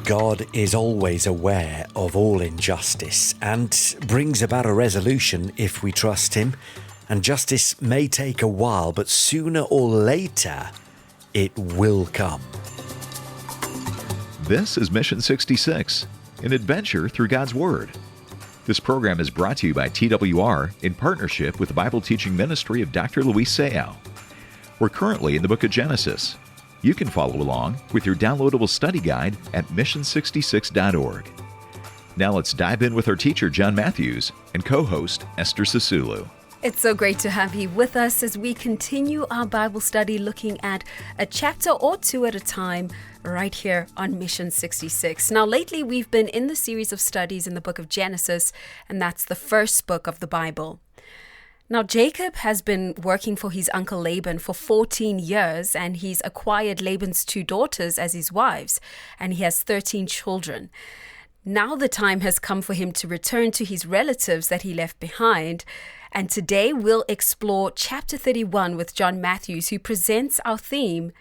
God is always aware of all injustice and brings about a resolution if we trust him. And justice may take a while, but sooner or later, it will come. This is Mission 66, an adventure through God's Word. This program is brought to you by TWR in partnership with the Bible teaching ministry of Dr. Luis Sayao. We're currently in the book of Genesis. You can follow along with your downloadable study guide at mission66.org. Now let's dive in with our teacher, John Matthews, and co-host, Esther Sisulu. It's so great to have you with us as we continue our Bible study looking at a chapter or two at a time right here on Mission 66. Now, lately we've been in the series of studies in the book of Genesis, and that's the first book of the Bible. Now, Jacob has been working for his uncle Laban for 14 years, and he's acquired Laban's 2 daughters as his wives, and he has 13 children. Now the time has come for him to return to his relatives that he left behind, and today we'll explore chapter 31 with John Matthews, who presents our theme,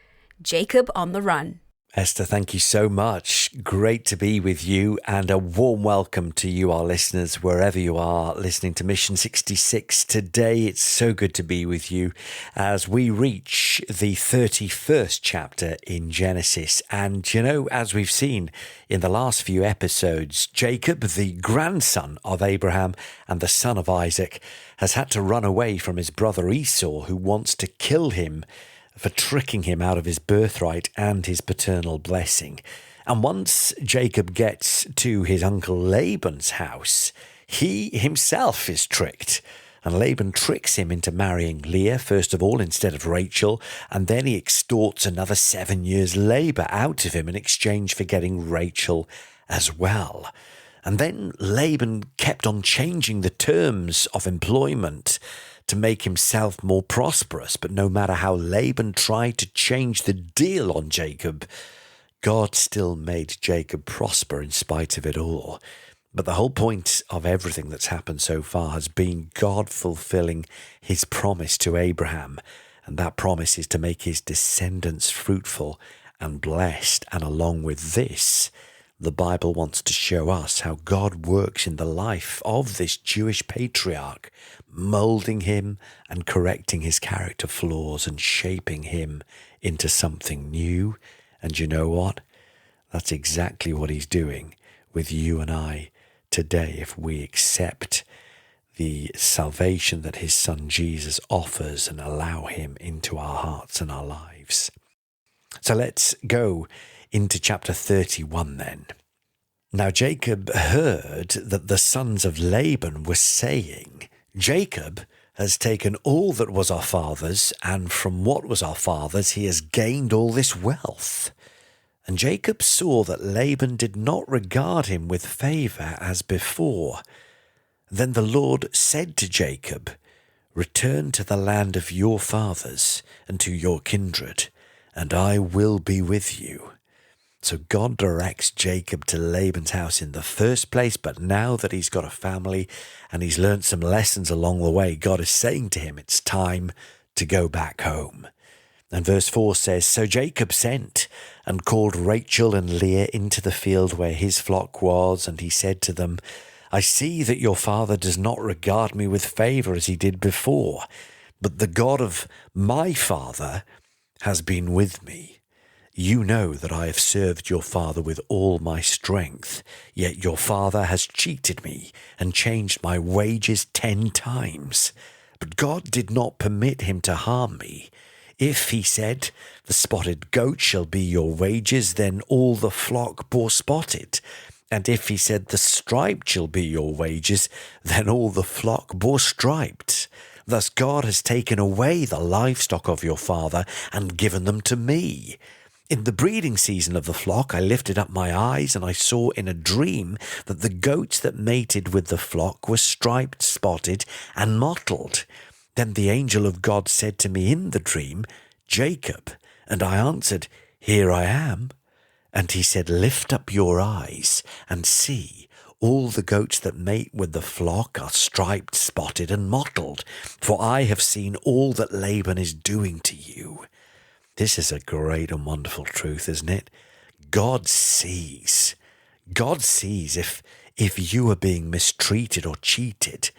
Jacob on the Run. Esther, thank you so much. Great to be with you, and a warm welcome to you, our listeners, wherever you are listening to Mission 66 today. It's so good to be with you as we reach the 31st chapter in Genesis. And, you know, as we've seen in the last few episodes, Jacob, the grandson of Abraham and the son of Isaac, has had to run away from his brother Esau, who wants to kill him for tricking him out of his birthright and his paternal blessing. And once Jacob gets to his uncle Laban's house, he himself is tricked. And Laban tricks him into marrying Leah, first of all, instead of Rachel, and then he extorts another 7 years' labour out of him in exchange for getting Rachel as well. And then Laban kept on changing the terms of employment to make himself more prosperous. But no matter how Laban tried to change the deal on Jacob, God still made Jacob prosper in spite of it all. But the whole point of everything that's happened so far has been God fulfilling his promise to Abraham. And that promise is to make his descendants fruitful and blessed. And along with this, the Bible wants to show us how God works in the life of this Jewish patriarch, molding him and correcting his character flaws and shaping him into something new. And you know what? That's exactly what he's doing with you and I today if we accept the salvation that his son Jesus offers and allow him into our hearts and our lives. So let's go into chapter 31 then. Now Jacob heard that the sons of Laban were saying, Jacob has taken all that was our father's, and from what was our father's he has gained all this wealth. And Jacob saw that Laban did not regard him with favour as before. Then the Lord said to Jacob, Return to the land of your fathers and to your kindred, and I will be with you. So God directs Jacob to Laban's house in the first place, but now that he's got a family and he's learned some lessons along the way, God is saying to him, it's time to go back home. And verse 4 says, So Jacob sent and called Rachel and Leah into the field where his flock was, and he said to them, I see that your father does not regard me with favour as he did before, but the God of my father has been with me. You know that I have served your father with all my strength, yet your father has cheated me and changed my wages 10 times. But God did not permit him to harm me. If, he said, the spotted goat shall be your wages, then all the flock bore spotted. And if he said, the striped shall be your wages, then all the flock bore striped. Thus God has taken away the livestock of your father and given them to me. In the breeding season of the flock, I lifted up my eyes, and I saw in a dream that the goats that mated with the flock were striped, spotted, and mottled. Then the angel of God said to me in the dream, Jacob. And I answered, Here I am. And he said, Lift up your eyes and see. All the goats that mate with the flock are striped, spotted, and mottled. For I have seen all that Laban is doing to you. This is a great and wonderful truth, isn't it? God sees. God sees if you are being mistreated or cheated,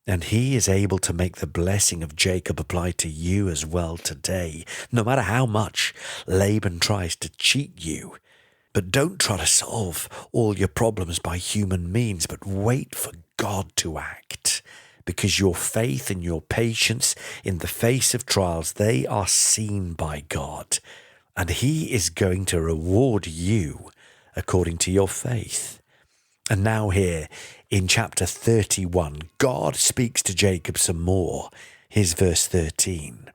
and he is able to make the blessing of Jacob apply to you as well today, no matter how much Laban tries to cheat you. But don't try to solve all your problems by human means, but wait for God to act. Because your faith and your patience in the face of trials, they are seen by God. And he is going to reward you according to your faith. And now here in chapter 31, God speaks to Jacob some more. Here's verse 13.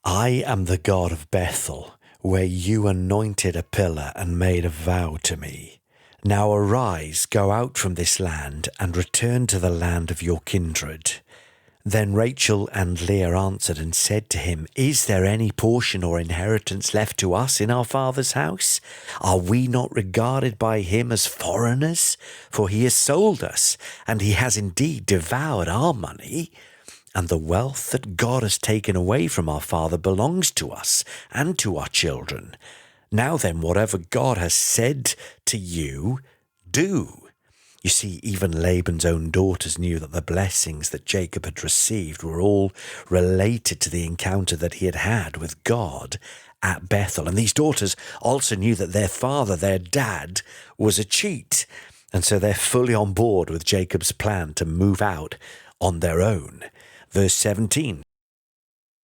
I am the God of Bethel, where you anointed a pillar and made a vow to me. Now arise, go out from this land, and return to the land of your kindred. Then Rachel and Leah answered and said to him, Is there any portion or inheritance left to us in our father's house? Are we not regarded by him as foreigners? For he has sold us, and he has indeed devoured our money. And the wealth that God has taken away from our father belongs to us and to our children. Now then, whatever God has said to you, do. You see, even Laban's own daughters knew that the blessings that Jacob had received were all related to the encounter that he had had with God at Bethel. And these daughters also knew that their father, their dad, was a cheat. And so they're fully on board with Jacob's plan to move out on their own. Verse 17.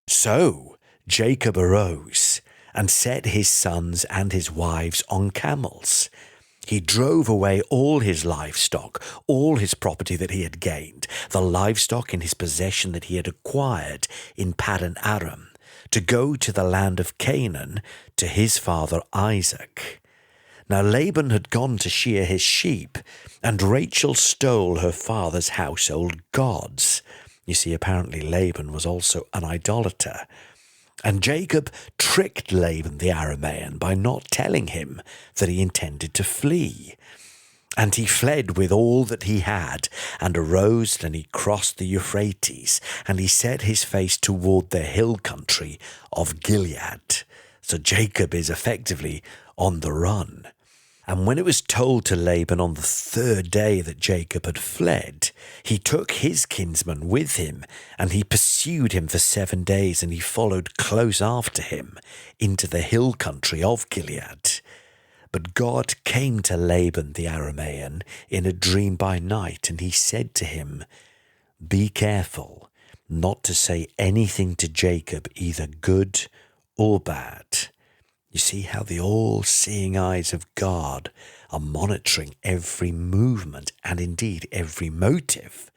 So Jacob arose and set his sons and his wives on camels. He drove away all his livestock, all his property that he had gained, the livestock in his possession that he had acquired in Paddan Aram, to go to the land of Canaan to his father Isaac. Now Laban had gone to shear his sheep, and Rachel stole her father's household gods. You see, apparently Laban was also an idolater. And Jacob tricked Laban the Aramean by not telling him that he intended to flee. And he fled with all that he had, and arose, and he crossed the Euphrates, and he set his face toward the hill country of Gilead. So Jacob is effectively on the run. And when it was told to Laban on the third day that Jacob had fled, he took his kinsman with him, and he pursued him for 7 days, and he followed close after him into the hill country of Gilead. But God came to Laban the Aramean in a dream by night, and he said to him, Be careful not to say anything to Jacob, either good or bad. You see how the all-seeing eyes of God are monitoring every movement and indeed every motive.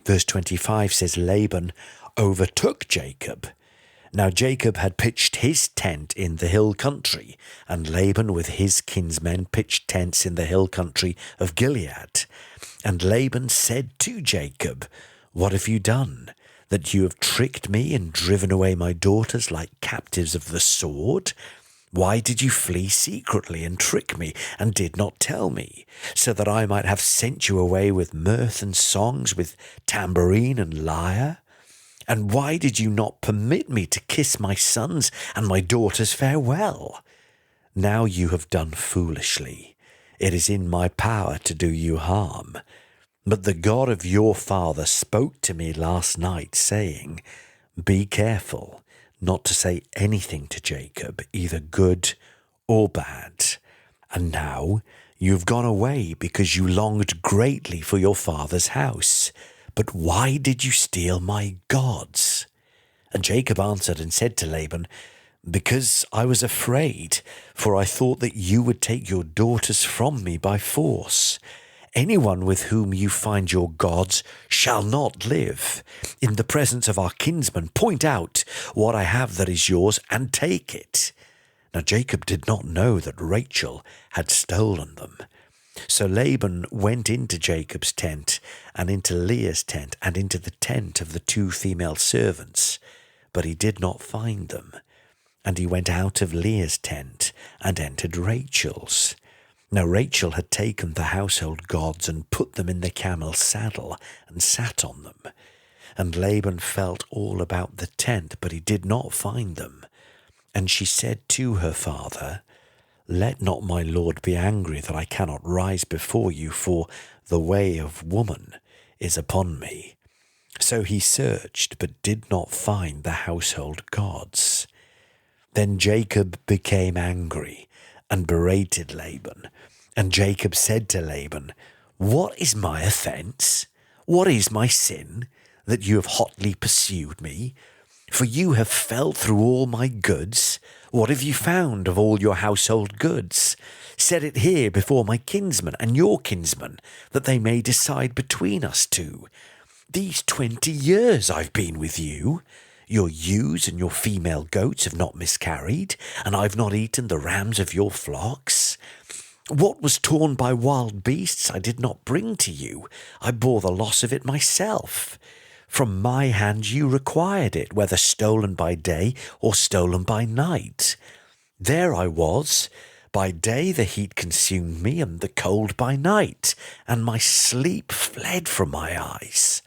Verse 25 says, Laban overtook Jacob. Now Jacob had pitched his tent in the hill country, and Laban with his kinsmen pitched tents in the hill country of Gilead. And Laban said to Jacob, What have you done, that you have tricked me and driven away my daughters like captives of the sword? Why did you flee secretly and trick me and did not tell me, so that I might have sent you away with mirth and songs, with tambourine and lyre? And why did you not permit me to kiss my sons and my daughters farewell? Now you have done foolishly. It is in my power to do you harm. But the God of your father spoke to me last night, saying, Be careful not to say anything to Jacob, either good or bad. And now you've gone away because you longed greatly for your father's house. But why did you steal my gods? And Jacob answered and said to Laban, Because I was afraid, for I thought that you would take your daughters from me by force. Anyone with whom you find your gods shall not live. In the presence of our kinsmen, point out what I have that is yours and take it. Now Jacob did not know that Rachel had stolen them. So Laban went into Jacob's tent and into Leah's tent and into the tent of the 2 female servants, but he did not find them. And he went out of Leah's tent and entered Rachel's. Now Rachel had taken the household gods and put them in the camel's saddle and sat on them. And Laban felt all about the tent, but he did not find them. And she said to her father, let not my lord be angry that I cannot rise before you, for the way of woman is upon me. So he searched, but did not find the household gods. Then Jacob became angry and berated Laban. And Jacob said to Laban, "What is my offence? What is my sin, that you have hotly pursued me? For you have fell through all my goods. What have you found of all your household goods? Set it here before my kinsmen and your kinsmen, that they may decide between us two. These 20 years I've been with you. Your ewes and your female goats have not miscarried, and I've not eaten the rams of your flocks. What was torn by wild beasts I did not bring to you. I bore the loss of it myself. From my hand you required it, whether stolen by day or stolen by night. There I was. By day the heat consumed me, and the cold by night, and my sleep fled from my eyes.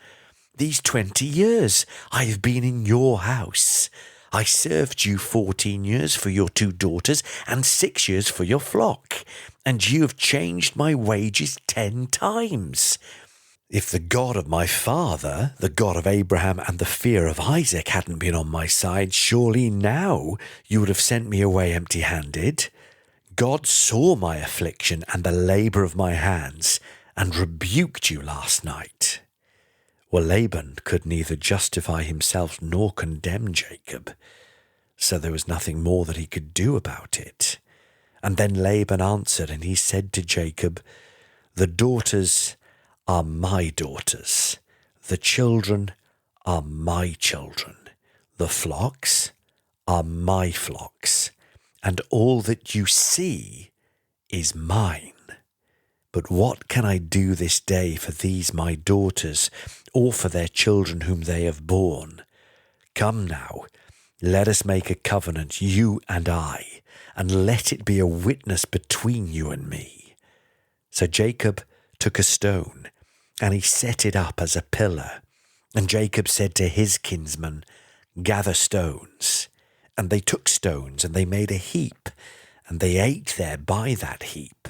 These 20 years I have been in your house. I served you 14 years for your 2 daughters and 6 years for your flock, and you have changed my wages 10 times. If the God of my father, the God of Abraham and the fear of Isaac hadn't been on my side, surely now you would have sent me away empty-handed. God saw my affliction and the labour of my hands, and rebuked you last night." Well, Laban could neither justify himself nor condemn Jacob, so there was nothing more that he could do about it. And then Laban answered, and he said to Jacob, "The daughters are my daughters, the children are my children, the flocks are my flocks, and all that you see is mine. But what can I do this day for these my daughters, or for their children whom they have borne? Come now, let us make a covenant, you and I, and let it be a witness between you and me." So Jacob took a stone, and he set it up as a pillar. And Jacob said to his kinsmen, "Gather stones." And they took stones, and they made a heap, and they ate there by that heap.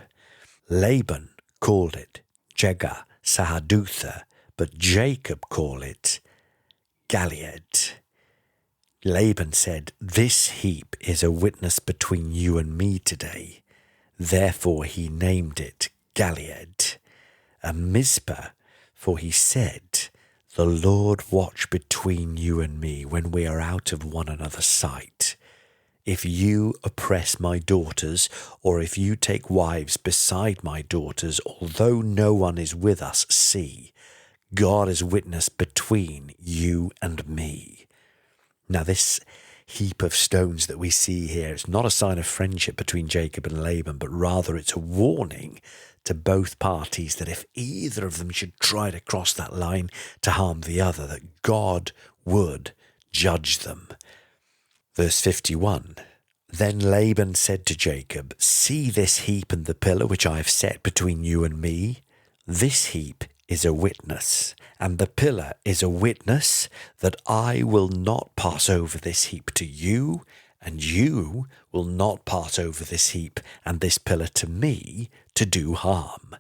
Laban called it Jegah Sahadutha, but Jacob called it Gilead. Laban said, "This heap is a witness between you and me today." Therefore he named it Gilead. And Mizpah, for he said, "The Lord watch between you and me when we are out of one another's sight. If you oppress my daughters, or if you take wives beside my daughters, although no one is with us, see, God is witness between you and me." Now this heap of stones that we see here is not a sign of friendship between Jacob and Laban, but rather it's a warning to both parties that if either of them should try to cross that line to harm the other, that God would judge them. Verse 51, "Then Laban said to Jacob, See this heap and the pillar which I have set between you and me? This heap is a witness, and the pillar is a witness that I will not pass over this heap to you, and you will not pass over this heap and this pillar to me to do harm.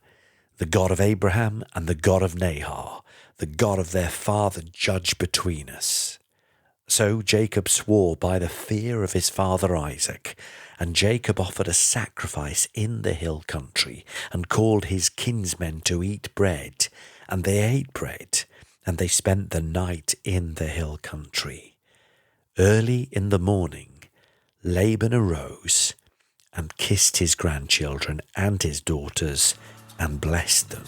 The God of Abraham and the God of Nahor, the God of their father, judge between us." So Jacob swore by the fear of his father Isaac, and Jacob offered a sacrifice in the hill country, and called his kinsmen to eat bread, and they ate bread, and they spent the night in the hill country. Early in the morning, Laban arose and kissed his grandchildren and his daughters, and blessed them.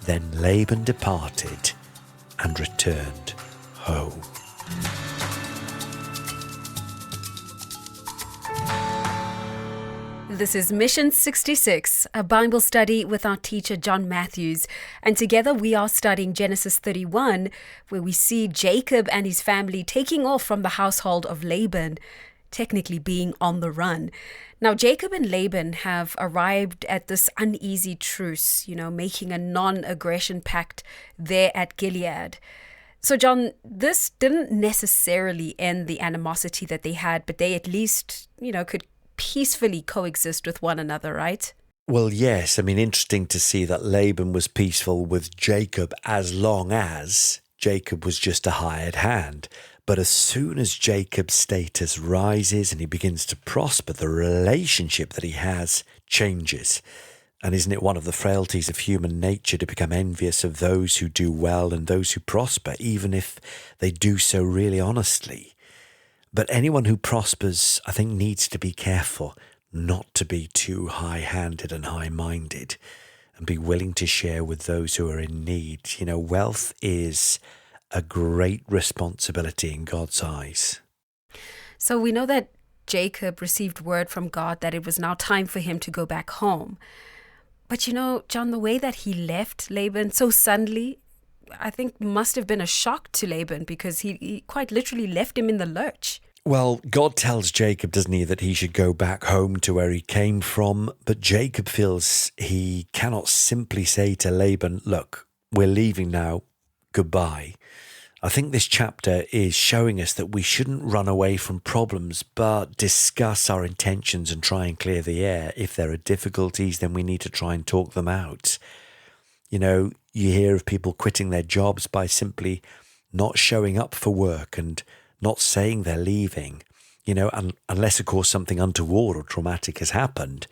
Then Laban departed and returned home. This is Mission 66, a Bible study with our teacher John Matthews. And together we are studying Genesis 31, where we see Jacob and his family taking off from the household of Laban, technically being on the run. Now, Jacob and Laban have arrived at this uneasy truce, making a non-aggression pact there at Gilead. So, John, this didn't necessarily end the animosity that they had, but they at least, could peacefully coexist with one another, right? Well, yes. I mean, interesting to see that Laban was peaceful with Jacob as long as Jacob was just a hired hand. But as soon as Jacob's status rises and he begins to prosper, the relationship that he has changes. And isn't it one of the frailties of human nature to become envious of those who do well and those who prosper, even if they do so really honestly? But anyone who prospers, I think, needs to be careful not to be too high-handed and high-minded and be willing to share with those who are in need. You know, wealth is a great responsibility in God's eyes. So we know that Jacob received word from God that it was now time for him to go back home. But you know, John, the way that he left Laban so suddenly, I think must have been a shock to Laban, because he quite literally left him in the lurch. Well, God tells Jacob, doesn't he, that he should go back home to where he came from. But Jacob feels he cannot simply say to Laban, look, we're leaving now, goodbye. I think this chapter is showing us that we shouldn't run away from problems, but discuss our intentions and try and clear the air. If there are difficulties, then we need to try and talk them out. You know, you hear of people quitting their jobs by simply not showing up for work and not saying they're leaving, you know, unless, of course, something untoward or traumatic has happened.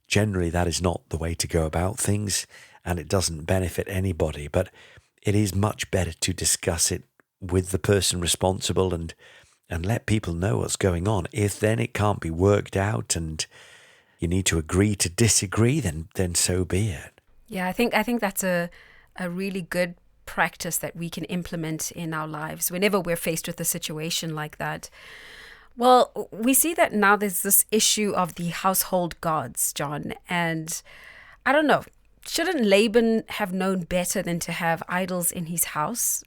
Generally, that is not the way to go about things, and it doesn't benefit anybody. But it is much better to discuss it with the person responsible and let people know what's going on. If then it can't be worked out and you need to agree to disagree, then so be it. Yeah, I think that's a really good practice that we can implement in our lives whenever we're faced with a situation like that. Well, we see that now there's this issue of the household gods, John, and I don't know, shouldn't Laban have known better than to have idols in his house?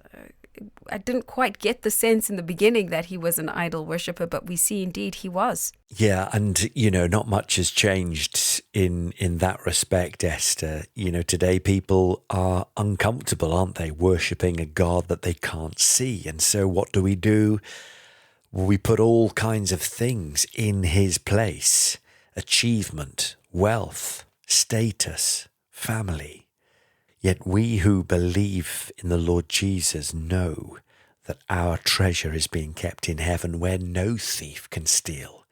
I didn't quite get the sense in the beginning that he was an idol worshipper, but we see indeed he was. Yeah, and, you know, not much has changed in that respect, Esther. You know, today people are uncomfortable, aren't they, worshipping a God that they can't see. And so what do? We put all kinds of things in his place: achievement, wealth, status, family. Yet we who believe in the Lord Jesus know that our treasure is being kept in heaven, where no thief can steal.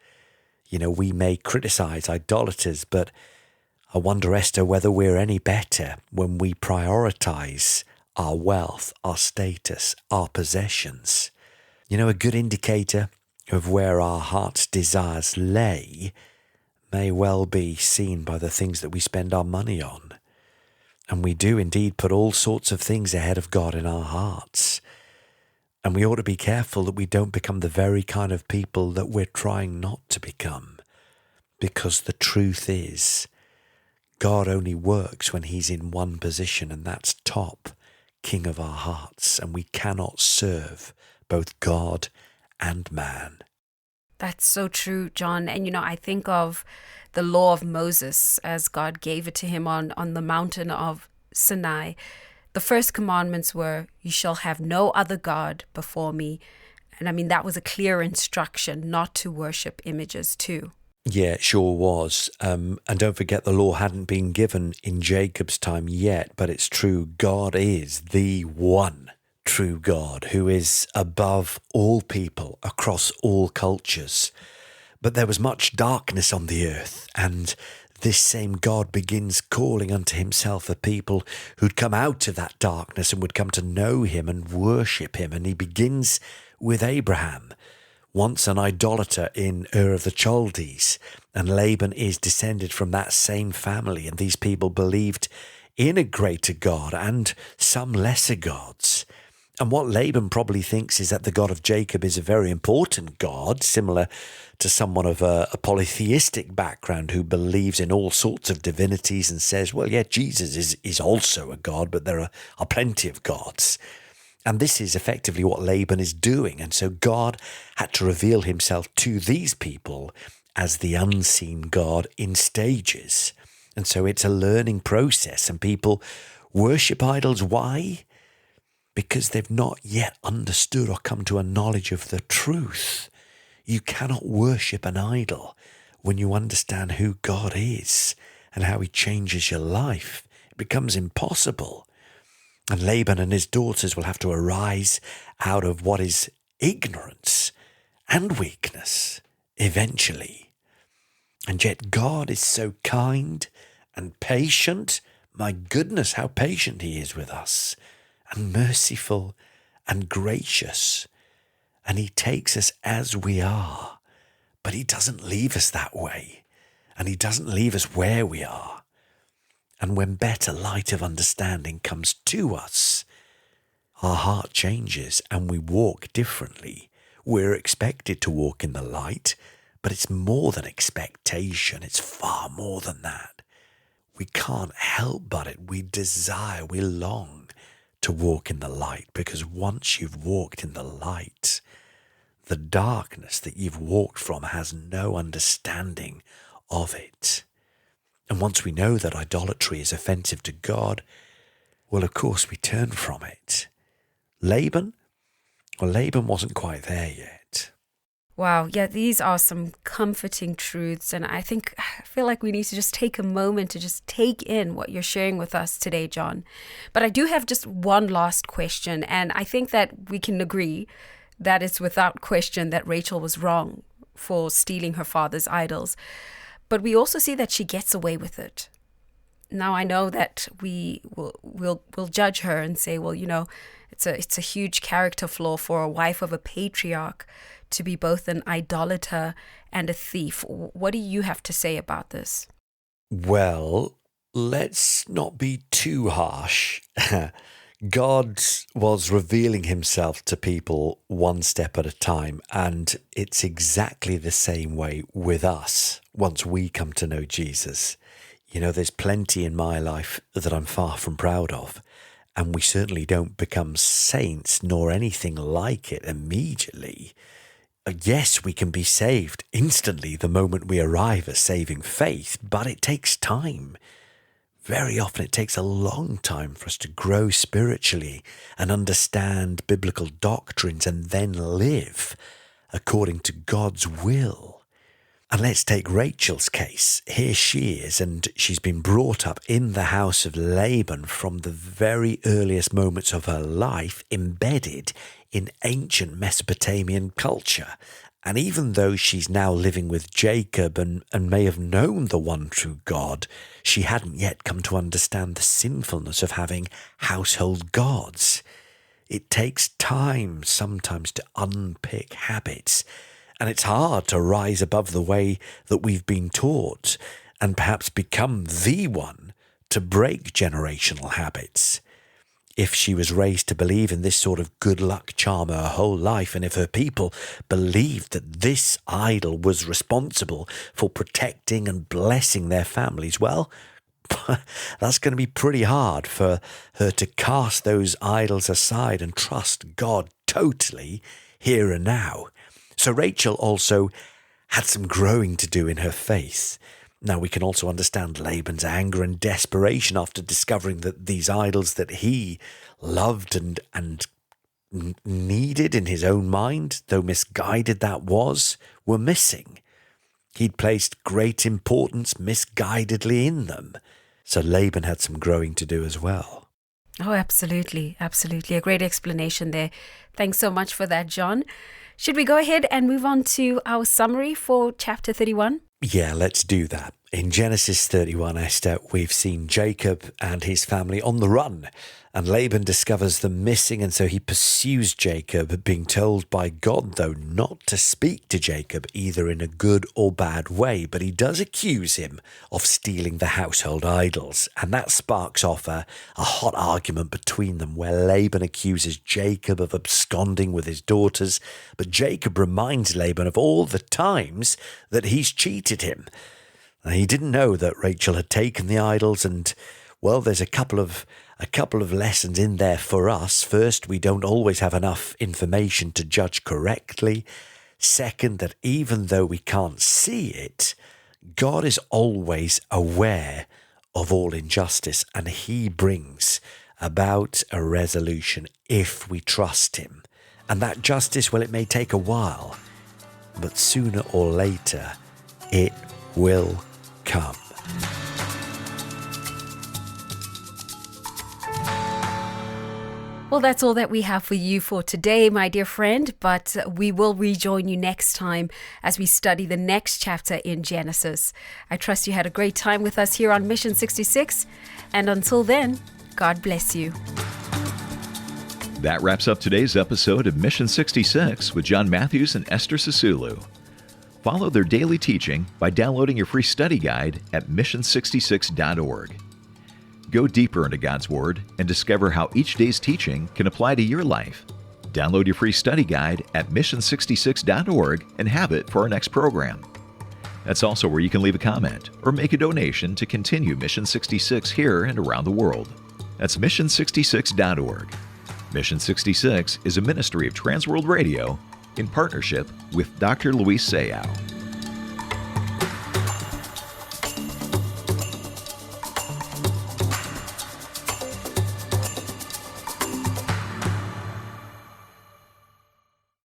You know, we may criticize idolaters, but I wonder, Esther, whether we're any better when we prioritize our wealth, our status, our possessions. You know, a good indicator of where our heart's desires lay may well be seen by the things that we spend our money on. And we do indeed put all sorts of things ahead of God in our hearts. And we ought to be careful that we don't become the very kind of people that we're trying not to become. Because the truth is, God only works when he's in one position, and that's top, king of our hearts. And we cannot serve both God and man. That's so true, John. And, you know, I think of the law of Moses as God gave it to him on the mountain of Sinai. The first commandments were, you shall have no other God before me. And I mean, that was a clear instruction not to worship images too. Yeah, it sure was. And don't forget, the law hadn't been given in Jacob's time yet, but it's true. God is the one true God who is above all people across all cultures. But there was much darkness on the earth, and this same God begins calling unto himself a people who'd come out of that darkness and would come to know him and worship him. And he begins with Abraham, once an idolater in Ur of the Chaldees, and Laban is descended from that same family, and these people believed in a greater God and some lesser gods. And what Laban probably thinks is that the God of Jacob is a very important God, similar to someone of a polytheistic background who believes in all sorts of divinities and says, well, yeah, Jesus is also a God, but there are plenty of gods. And this is effectively what Laban is doing. And so God had to reveal himself to these people as the unseen God in stages. And so it's a learning process, and people worship idols. Why? Because they've not yet understood or come to a knowledge of the truth. You cannot worship an idol when you understand who God is and how he changes your life, it becomes impossible. And Laban and his daughters will have to arise out of what is ignorance and weakness eventually. And yet God is so kind and patient. My goodness, how patient he is with us, and merciful and gracious. And he takes us as we are, but he doesn't leave us that way. And he doesn't leave us where we are. And when better light of understanding comes to us, our heart changes and we walk differently. We're expected to walk in the light, but it's more than expectation. It's far more than that. We can't help but it. We desire, we long to walk in the light, because once you've walked in the light, the darkness that you've walked from has no understanding of it. And once we know that idolatry is offensive to God, well, of course, we turn from it. Laban? Well, Laban wasn't quite there yet. Wow, yeah, these are some comforting truths. And I feel like we need to just take a moment to just take in what you're sharing with us today, John. But I do have just one last question. And I think that we can agree that it's without question that Rachel was wrong for stealing her father's idols. But we also see that she gets away with it. Now, I know that we'll judge her and say, well, it's a huge character flaw for a wife of a patriarch to be both an idolater and a thief. What do you have to say about this? Well, let's not be too harsh. God was revealing himself to people one step at a time, and it's exactly the same way with us once we come to know Jesus. There's plenty in my life that I'm far from proud of, and we certainly don't become saints nor anything like it immediately. Yes, we can be saved instantly the moment we arrive at saving faith, but it takes time. Very often it takes a long time for us to grow spiritually and understand biblical doctrines and then live according to God's will. And let's take Rachel's case. Here she is, and she's been brought up in the house of Laban from the very earliest moments of her life, embedded in ancient Mesopotamian culture. And even though she's now living with Jacob and may have known the one true God, she hadn't yet come to understand the sinfulness of having household gods. It takes time sometimes to unpick habits, and it's hard to rise above the way that we've been taught and perhaps become the one to break generational habits. If she was raised to believe in this sort of good luck charm her whole life, and if her people believed that this idol was responsible for protecting and blessing their families, well, that's going to be pretty hard for her to cast those idols aside and trust God totally here and now. So Rachel also had some growing to do in her faith. Now, we can also understand Laban's anger and desperation after discovering that these idols that he loved and needed in his own mind, though misguided that was, were missing. He'd placed great importance misguidedly in them. So Laban had some growing to do as well. Oh, absolutely. Absolutely. A great explanation there. Thanks so much for that, John. Should we go ahead and move on to our summary for chapter 31? Yeah, let's do that. In Genesis 31, Esther, we've seen Jacob and his family on the run, and Laban discovers them missing, and so he pursues Jacob, being told by God, though, not to speak to Jacob either in a good or bad way, but he does accuse him of stealing the household idols, and that sparks off a hot argument between them, where Laban accuses Jacob of absconding with his daughters, but Jacob reminds Laban of all the times that he's cheated him. And he didn't know that Rachel had taken the idols, and well, there's a couple of lessons in there for us. First, we don't always have enough information to judge correctly. Second, that even though we can't see it, God is always aware of all injustice, and he brings about a resolution if we trust him. And that justice, well, it may take a while, but sooner or later, it will come. Well, that's all that we have for you for today, my dear friend, but we will rejoin you next time as we study the next chapter in Genesis. I trust you had a great time with us here on Mission 66, and until then, God bless you. That wraps up today's episode of Mission 66 with John Matthews and Esther Sisulu. Follow their daily teaching by downloading your free study guide at mission66.org. Go deeper into God's Word and discover how each day's teaching can apply to your life. Download your free study guide at mission66.org and have it for our next program. That's also where you can leave a comment or make a donation to continue Mission 66 here and around the world. That's mission66.org. Mission 66 is a ministry of Transworld Radio in partnership with Dr. Luis Sayao.